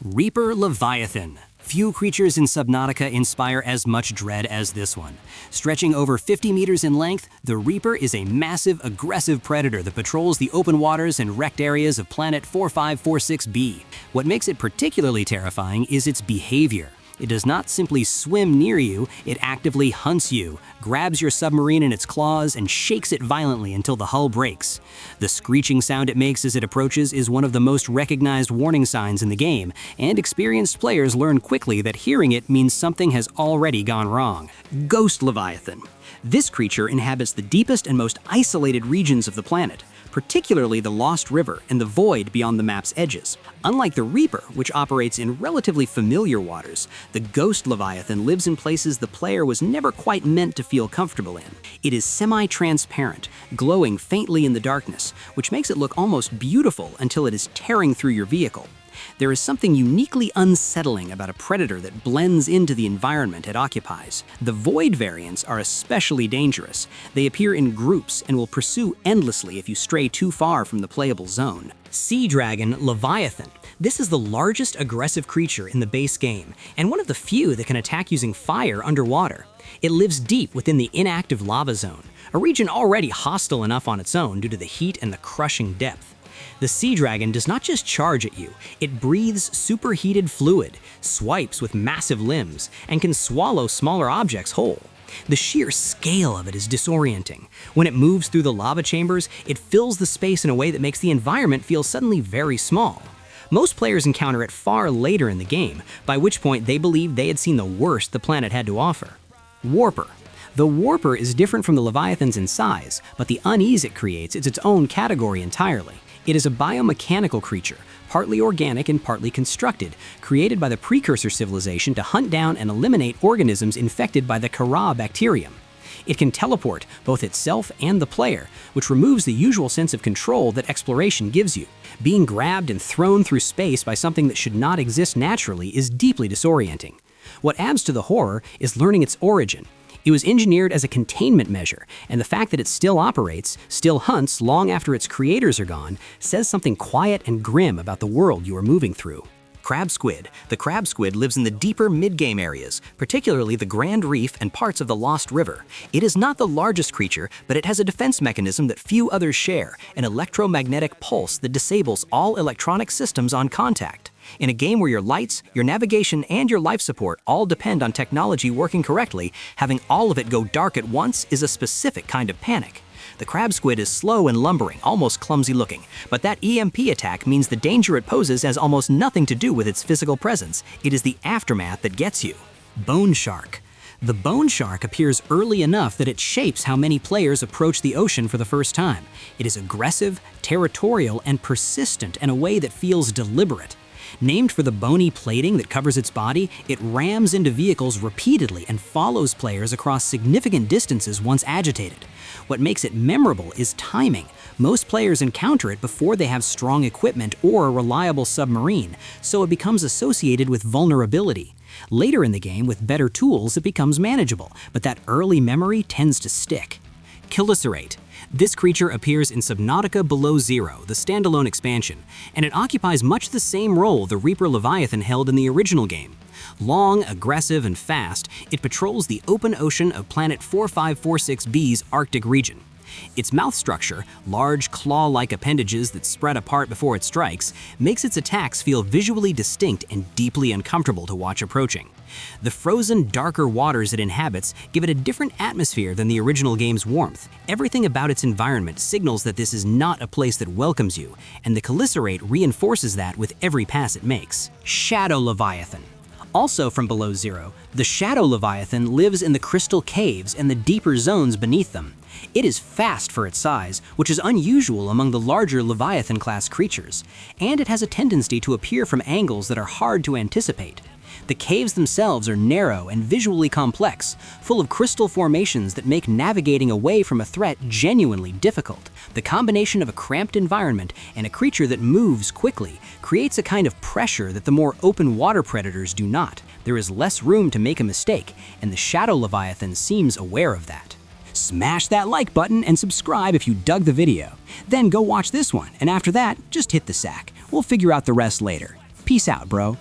Reaper Leviathan. Few creatures in Subnautica inspire as much dread as this one. Stretching over 50 meters in length, the Reaper is a massive, aggressive predator that patrols the open waters and wrecked areas of planet 4546b. What makes it particularly terrifying is its behavior. It does not simply swim near you, it actively hunts you, grabs your submarine in its claws, and shakes it violently until the hull breaks. The screeching sound it makes as it approaches is one of the most recognized warning signs in the game, and experienced players learn quickly that hearing it means something has already gone wrong. Ghost Leviathan. This creature inhabits the deepest and most isolated regions of the planet, particularly the Lost River and the void beyond the map's edges. Unlike the Reaper, which operates in relatively familiar waters, the Ghost Leviathan lives in places the player was never quite meant to feel comfortable in. It is semi-transparent, glowing faintly in the darkness, which makes it look almost beautiful until it is tearing through your vehicle. There is something uniquely unsettling about a predator that blends into the environment it occupies. The Void variants are especially dangerous. They appear in groups and will pursue endlessly if you stray too far from the playable zone. Sea Dragon Leviathan. This is the largest aggressive creature in the base game, and one of the few that can attack using fire underwater. It lives deep within the inactive lava zone, a region already hostile enough on its own due to the heat and the crushing depth. The Sea Dragon does not just charge at you, it breathes superheated fluid, swipes with massive limbs, and can swallow smaller objects whole. The sheer scale of it is disorienting. When it moves through the lava chambers, it fills the space in a way that makes the environment feel suddenly very small. Most players encounter it far later in the game, by which point they believed they had seen the worst the planet had to offer. Warper. The Warper is different from the Leviathans in size, but the unease it creates is its own category entirely. It is a biomechanical creature, partly organic and partly constructed, created by the precursor civilization to hunt down and eliminate organisms infected by the Kara bacterium. It can teleport both itself and the player, which removes the usual sense of control that exploration gives you. Being grabbed and thrown through space by something that should not exist naturally is deeply disorienting. What adds to the horror is learning its origin. It was engineered as a containment measure, and the fact that it still operates, still hunts long after its creators are gone, says something quiet and grim about the world you are moving through. Crabsquid. The Crabsquid lives in the deeper mid-game areas, particularly the Grand Reef and parts of the Lost River. It is not the largest creature, but it has a defense mechanism that few others share, an electromagnetic pulse that disables all electronic systems on contact. In a game where your lights, your navigation, and your life support all depend on technology working correctly, having all of it go dark at once is a specific kind of panic. The Crabsquid is slow and lumbering, almost clumsy looking, but that EMP attack means the danger it poses has almost nothing to do with its physical presence. It is the aftermath that gets you. Bone Shark. The Bone Shark appears early enough that it shapes how many players approach the ocean for the first time. It is aggressive, territorial, and persistent in a way that feels deliberate. Named for the bony plating that covers its body, it rams into vehicles repeatedly and follows players across significant distances once agitated. What makes it memorable is timing. Most players encounter it before they have strong equipment or a reliable submarine, so it becomes associated with vulnerability. Later in the game, with better tools, it becomes manageable, but that early memory tends to stick. Chelicerate. This creature appears in Subnautica Below Zero, the standalone expansion, and it occupies much the same role the Reaper Leviathan held in the original game. Long, aggressive, and fast, it patrols the open ocean of planet 4546b's Arctic region. Its mouth structure, large claw-like appendages that spread apart before it strikes, makes its attacks feel visually distinct and deeply uncomfortable to watch approaching. The frozen, darker waters it inhabits give it a different atmosphere than the original game's warmth. Everything about its environment signals that this is not a place that welcomes you, and the Chelicerate reinforces that with every pass it makes. Shadow Leviathan. Also from Below Zero, the Shadow Leviathan lives in the crystal caves and the deeper zones beneath them. It is fast for its size, which is unusual among the larger Leviathan-class creatures, and it has a tendency to appear from angles that are hard to anticipate. The caves themselves are narrow and visually complex, full of crystal formations that make navigating away from a threat genuinely difficult. The combination of a cramped environment and a creature that moves quickly creates a kind of pressure that the more open water predators do not. There is less room to make a mistake, and the Shadow Leviathan seems aware of that. Smash that like button and subscribe if you dug the video. Then go watch this one, and after that, just hit the sack. We'll figure out the rest later. Peace out, bro.